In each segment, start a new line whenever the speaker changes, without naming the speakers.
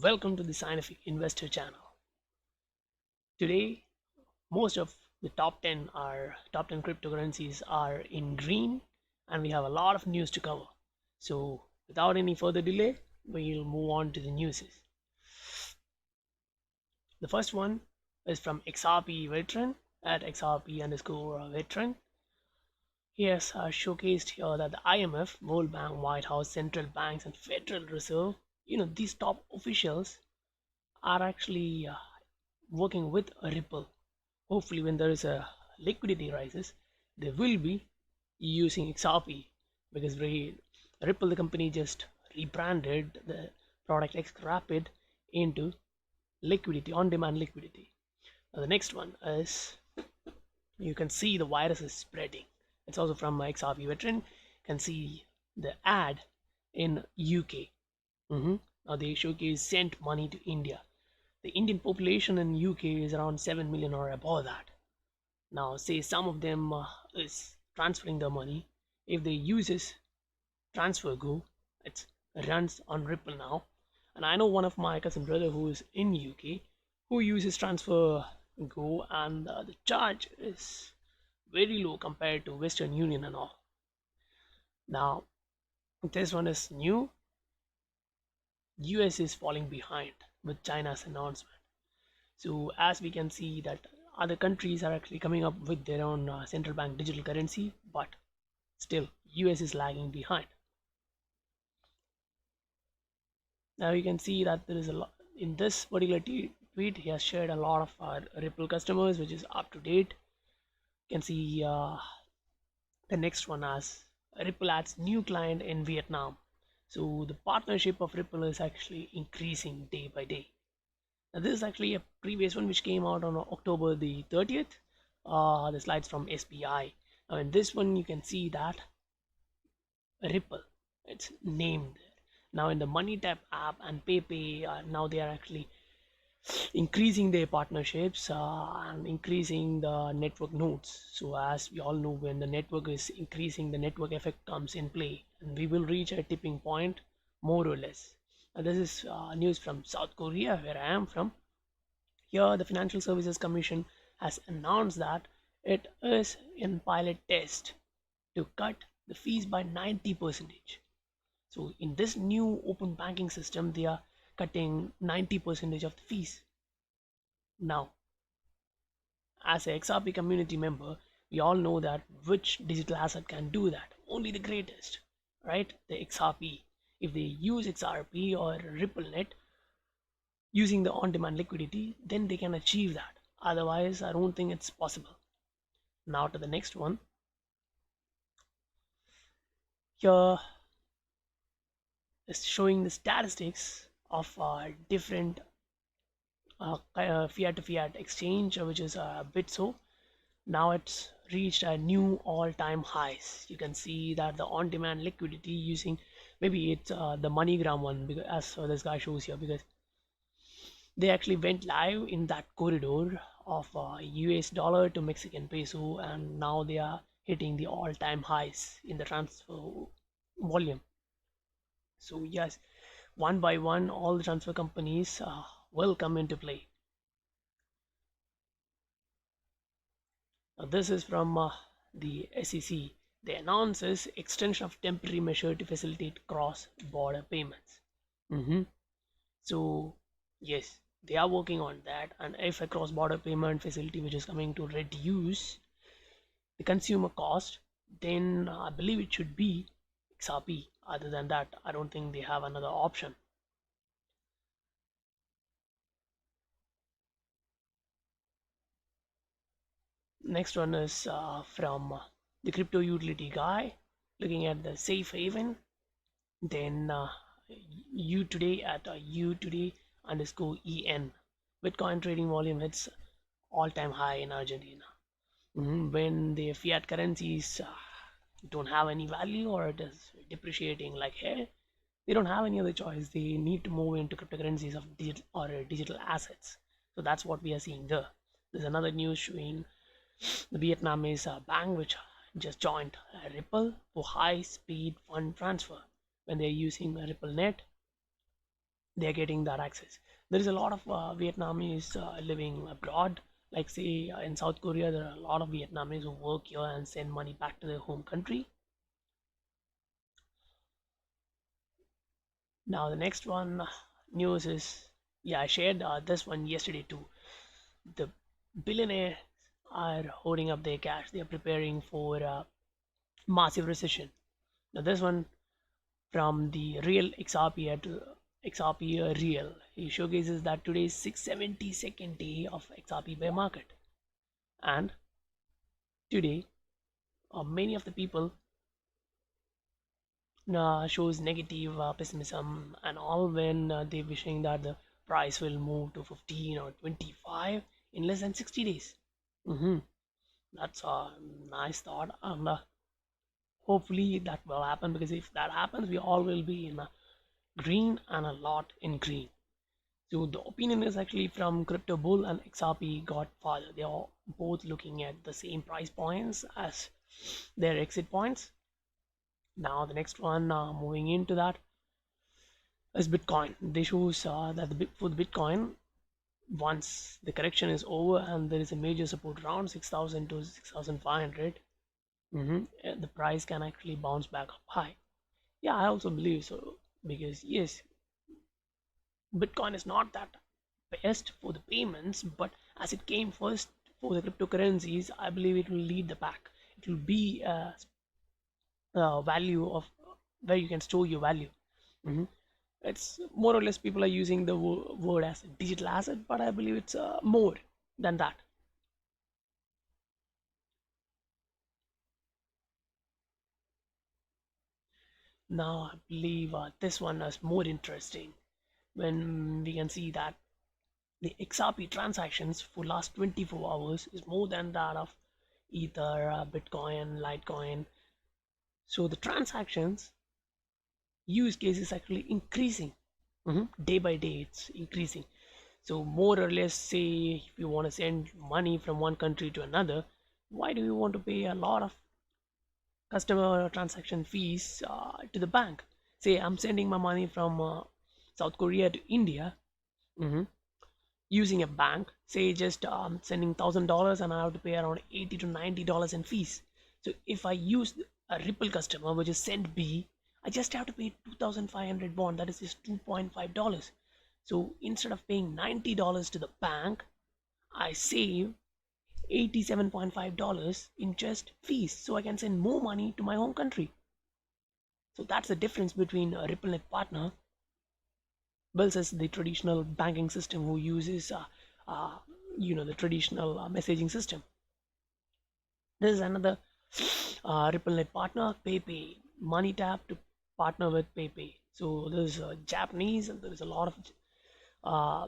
Welcome to the Scientific Investor channel. Today, most of the top 10 cryptocurrencies are in green, and we have a lot of news to cover. So, without any further delay, we'll move on to the news. The first one is from XRP Veteran at XRP underscore veteran. He has showcased here that the IMF, World Bank, White House, central banks, and Federal Reserve, these top officials are actually working with a Ripple. Hopefully, when there is a liquidity rises, they will be using XRP because Ripple, the company, just rebranded the product X Rapid into liquidity, on-demand liquidity. Now, the next one is you can see the virus is spreading. It's also from my XRP veteran. You can see the ad in UK. Now they showcase sent money to India. The Indian population in UK is around 7 million or above that. Now say some of them is transferring the money. If they uses transfer go, it runs on Ripple now. And I know one of my cousin brother who is in UK who uses transfer go, and the charge is very low compared to Western Union and all. Now this one is new. US is falling behind with China's announcement. So as we can see that other countries are actually coming up with their own central bank digital currency, but still US is lagging behind. Now you can see that there is a lot in this particular tweet. He has shared a lot of our Ripple customers, which is up to date. You can see the next one as Ripple adds new client in Vietnam. So the partnership of Ripple is actually increasing day by day. Now this is actually a previous one which came out on October the 30th. The slides from SBI. Now in this one you can see that Ripple, it's named there. Now in the MoneyTap app and PayPay, now they are actually increasing their partnerships and increasing the network nodes. So as we all know, when the network is increasing, the network effect comes in play, and we will reach a tipping point more or less. This is news from South Korea, where I am from. Here, the Financial Services Commission has announced that it is in pilot test to cut the fees by 90%. So in this new open banking system, they are cutting 90% of the fees. Now, as a XRP community member, we all know that which digital asset can do that. Only the greatest, right? The XRP. If they use XRP or RippleNet using the on-demand liquidity, then they can achieve that. Otherwise, I don't think it's possible. Now to the next one. Here is showing the statistics of different fiat to fiat exchange, which is a bit so. Now it's reached a new all-time highs. You can see that the on-demand liquidity using, maybe it's the MoneyGram one, because as this guy shows here, because they actually went live in that corridor of US dollar to Mexican peso, and now they are hitting the all-time highs in the transfer volume. So yes, one by one all the transfer companies will come into play. Now this is from the SEC. They announces extension of temporary measure to facilitate cross-border payments. So yes, they are working on that, and if a cross-border payment facility which is coming to reduce the consumer cost, then I believe it should be XRP. Other than that, I don't think they have another option. Next one is from the crypto utility guy, looking at the safe haven. Then you today at you today underscore en. Bitcoin trading volume hits all-time high in Argentina. When the fiat currencies don't have any value or it is depreciating like hell, they don't have any other choice. They need to move into cryptocurrencies of digital assets. So that's what we are seeing there. There's another news showing the Vietnamese bank which just joined Ripple for high speed fund transfer. When they're using RippleNet, they're getting that access. There is a lot of Vietnamese living abroad. Like say in South Korea, there are a lot of Vietnamese who work here and send money back to their home country. Now the next one news is, yeah, I shared this one yesterday too. The billionaires are holding up their cash. They are preparing for massive recession. Now this one from the real XRP at XRP real. He showcases that today's 672nd day of XRP bear market, and today many of the people shows negative pessimism and all when they wishing that the price will move to 15 or 25 in less than 60 days. hmm That's a nice thought, and hopefully that will happen, because if that happens, we all will be in green and a lot in green. So the opinion is actually from Crypto Bull and XRP Godfather. They are both looking at the same price points as their exit points. Now the next one, moving into that, is Bitcoin. They shows that for the Bitcoin, once the correction is over and there is a major support around 6,000 to 6,500, the price can actually bounce back up high. Yeah, I also believe so, because yes, Bitcoin is not that best for the payments, but as it came first for the cryptocurrencies, I believe it will lead the pack. It will be a value of where you can store your value. Mhm. It's more or less people are using the word as a digital asset, but I believe it's more than that. Now I believe this one is more interesting when we can see that the XRP transactions for last 24 hours is more than that of Ether, Bitcoin, Litecoin. So the transactions use case is actually increasing. Day by day, it's increasing. So more or less, say if you want to send money from one country to another, why do you want to pay a lot of customer transaction fees to the bank? Say I'm sending my money from South Korea to India. mhm, Using a bank, say just sending $1,000, and I have to pay around $80 to $90 in fees. So if I use a Ripple customer, which is send B, I just have to pay 2,500 bond. That is just $2.5. So instead of paying $90 to the bank, I save $87.5 in just fees, so I can send more money to my home country. So that's the difference between a RippleNet partner versus the traditional banking system who uses uh, the traditional messaging system. This is another RippleNet partner, PayPay. Money tap to partner with PayPay. So there's Japanese, and there's a lot of uh,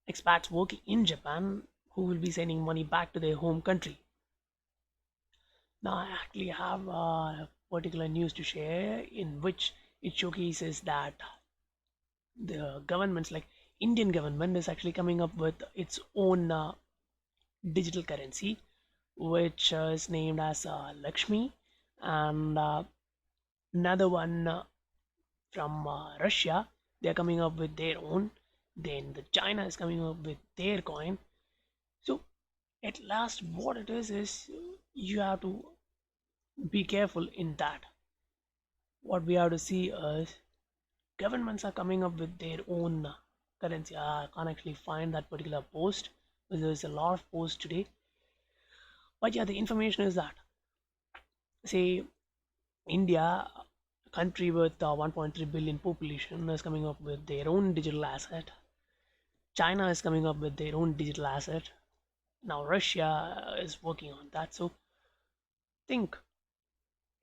expats working in Japan who will be sending money back to their home country. Now I actually have particular news to share in which it showcases that the governments, like Indian government, is actually coming up with its own digital currency, which is named as Lakshmi, and another one from Russia. They are coming up with their own. Then the China is coming up with their coin. So at last, what it is you have to be careful in that. What we have to see is governments are coming up with their own currency. I can't actually find that particular post, but there's a lot of posts today. But yeah, the information is that, say, India, a country with 1.3 billion population, is coming up with their own digital asset. China is coming up with their own digital asset. Now Russia is working on that. So think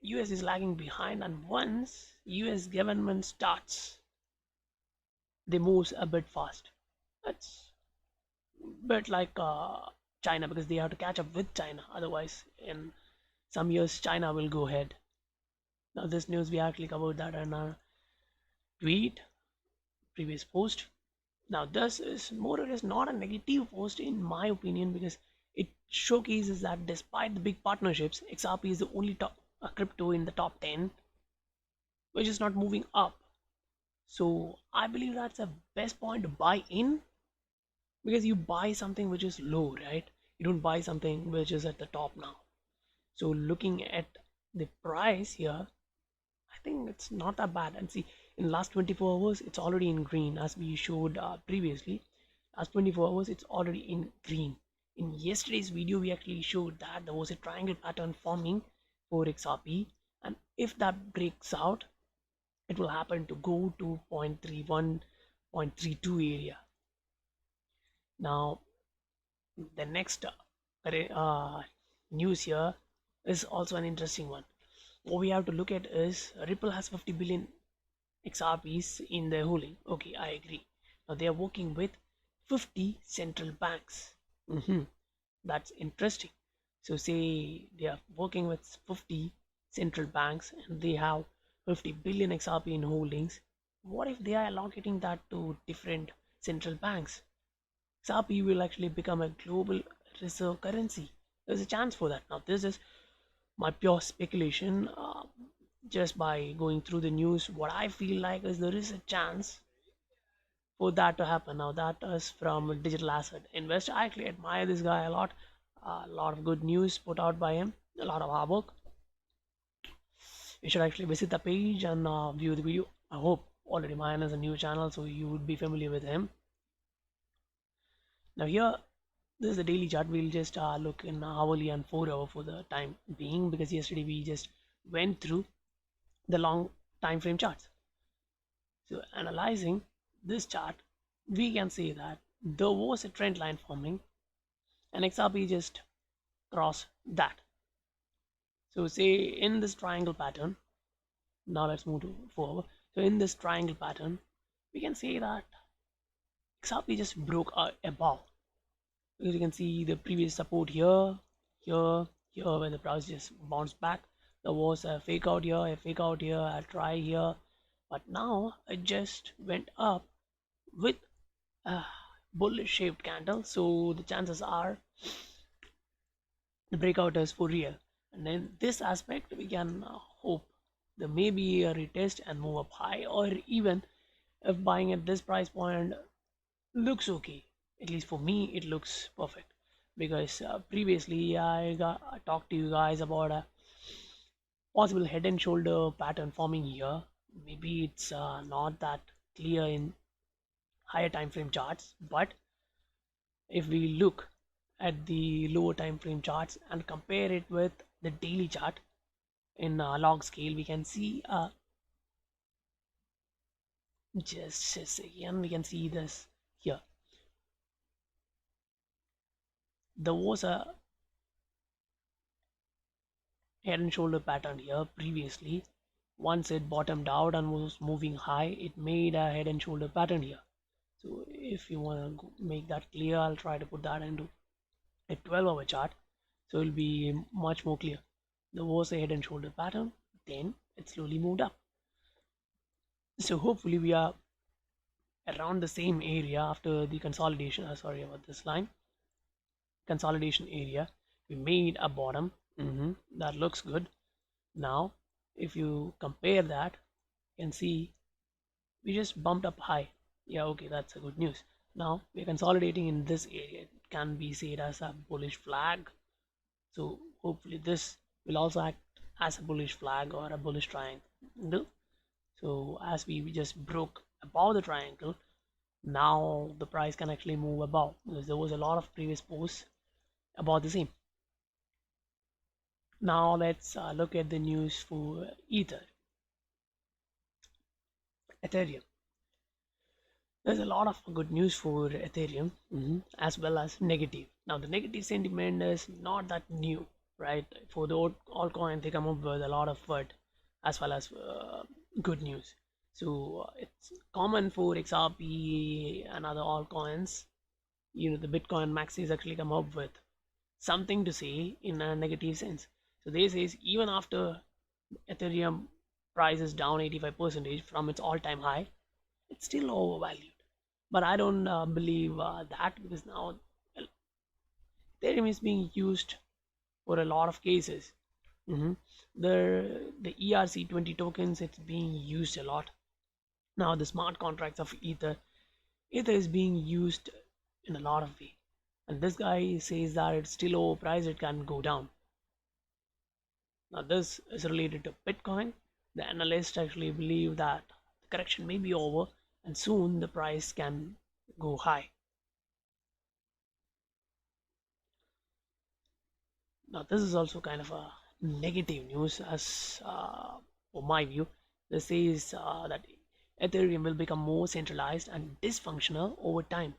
US is lagging behind, and once US government starts, they move a bit fast. That's bit like China, because they have to catch up with China. Otherwise, in some years, China will go ahead. Now, this news we actually covered that in our tweet, previous post. Now, this is more or less not a negative post in my opinion, because it showcases that despite the big partnerships, XRP is the only top crypto in the top 10 which is not moving up. So I believe that's the best point to buy in, because you buy something which is low, right? You don't buy something which is at the top now. So looking at the price here, I think it's not that bad. And see, in last 24 hours, it's already in green, as we showed previously. Last 24 hours, it's already in green. In yesterday's video, we actually showed that there was a triangle pattern forming for XRP, and if that breaks out, it will happen to go to 0.31, 0.32 area. Now, the next news here is also an interesting one. What we have to look at is Ripple has 50 billion XRPs in their holding. Okay, I agree. Now they are working with 50 central banks. That's interesting. So say they are working with 50 central banks and they have 50 billion XRP in holdings. What if they are allocating that to different central banks? XRP will actually become a global reserve currency. There's a chance for that. Now this is my pure speculation. Just by going through the news, what I feel like is there is a chance for that to happen. Now that is from Digital Asset Invest. I actually admire this guy a lot. A lot of good news put out by him, a lot of hard work. You should actually visit the page and view the video. I hope already mine is a new channel, so you would be familiar with him. Now here, this is the daily chart. We'll just look in hourly and 4 hour for the time being, because yesterday we just went through the long time frame charts. So analyzing this chart, we can say that there was a trend line forming and XRP just crossed that. So say in this triangle pattern, now let's move to forward. So in this triangle pattern, we can say that XRP just broke above. Because you can see the previous support here, here, here, where the price just bounced back. There was a fake out here, a fake out here, a try here, but now it just went up with a bullish shaped candle. So the chances are the breakout is for real. And then this aspect, we can hope there may be a retest and move up high, or even if buying at this price point looks okay. At least for me, it looks perfect, because previously I talked to you guys about a possible head and shoulder pattern forming here. Maybe it's not that clear in higher time frame charts, but if we look at the lower time frame charts and compare it with the daily chart in log scale, we can see just a second, we can see this here. There was a head and shoulder pattern here previously. Once it bottomed out and was moving high, it made a head and shoulder pattern here. So if you want to make that clear, I'll try to put that into a 12-hour chart, so it'll be much more clear. There was a head and shoulder pattern, then it slowly moved up. So hopefully we are around the same area after the consolidation. Sorry about this line. Consolidation area. We made a bottom. That looks good. Now, if you compare that, you can see we just bumped up high. Yeah, okay, that's a good news. Now we're consolidating in this area. It can be said as a bullish flag. So hopefully this will also act as a bullish flag or a bullish triangle. So as we just broke above the triangle, now the price can actually move above, because there was a lot of previous posts about the same. Now let's look at the news for Ethereum. There's a lot of good news for Ethereum, as well as negative. Now the negative sentiment is not that new, right? For the altcoin, they come up with a lot of FUD as well as good news. So it's common for XRP and other altcoins. The Bitcoin maxis actually come up with something to say in a negative sense. So they say even after Ethereum price is down 85% from its all-time high, it's still overvalued. But I don't believe that, because now Ethereum is being used for a lot of cases. The ERC20 tokens, it's being used a lot. Now the smart contracts of Ether is being used in a lot of way, and this guy says that it's still overpriced, it can go down. Now this is related to Bitcoin. The analysts actually believe that the correction may be over and soon the price can go high. Now this is also kind of a negative news as for my view. This says that Ethereum will become more centralized and dysfunctional over time.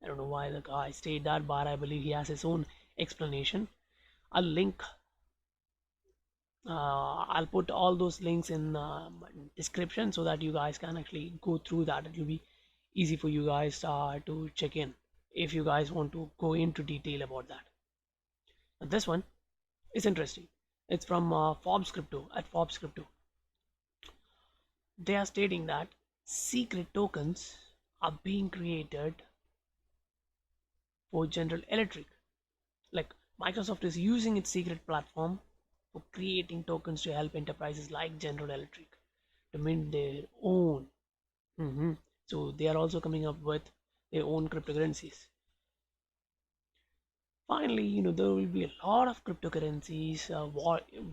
I don't know why the guy stated that, but I believe he has his own explanation. I'll link. I'll put all those links in description so that you guys can actually go through that. It will be easy for you guys to check in if you guys want to go into detail about that. Now, this one is interesting. It's from Forbes Crypto at Forbes Crypto. They are stating that secret tokens are being created for General Electric. Like Microsoft is using its secret platform for creating tokens to help enterprises like General Electric to mint their own. Mhm. So they are also coming up with their own cryptocurrencies. Finally, there will be a lot of cryptocurrencies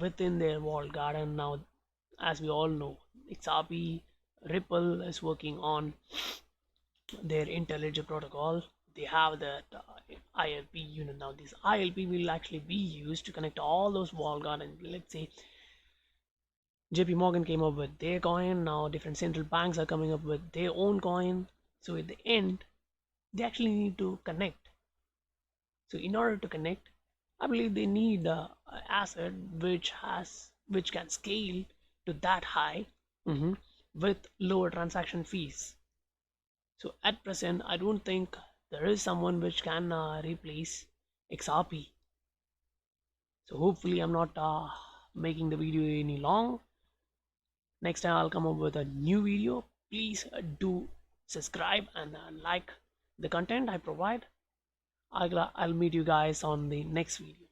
within their walled garden now. As we all know, XRP Ripple is working on their intelligent protocol. They have that ILP unit now. This ILP will actually be used to connect all those wall gardens. Let's say JP Morgan came up with their coin. Now different central banks are coming up with their own coin. So at the end, they actually need to connect. So in order to connect, I believe they need an asset which can scale to that high, mhm, with lower transaction fees. So at present, I don't think there is someone which can replace XRP. So hopefully, I'm not making the video any long. Next time, I'll come up with a new video. Please do subscribe and like the content I provide. I'll meet you guys on the next video.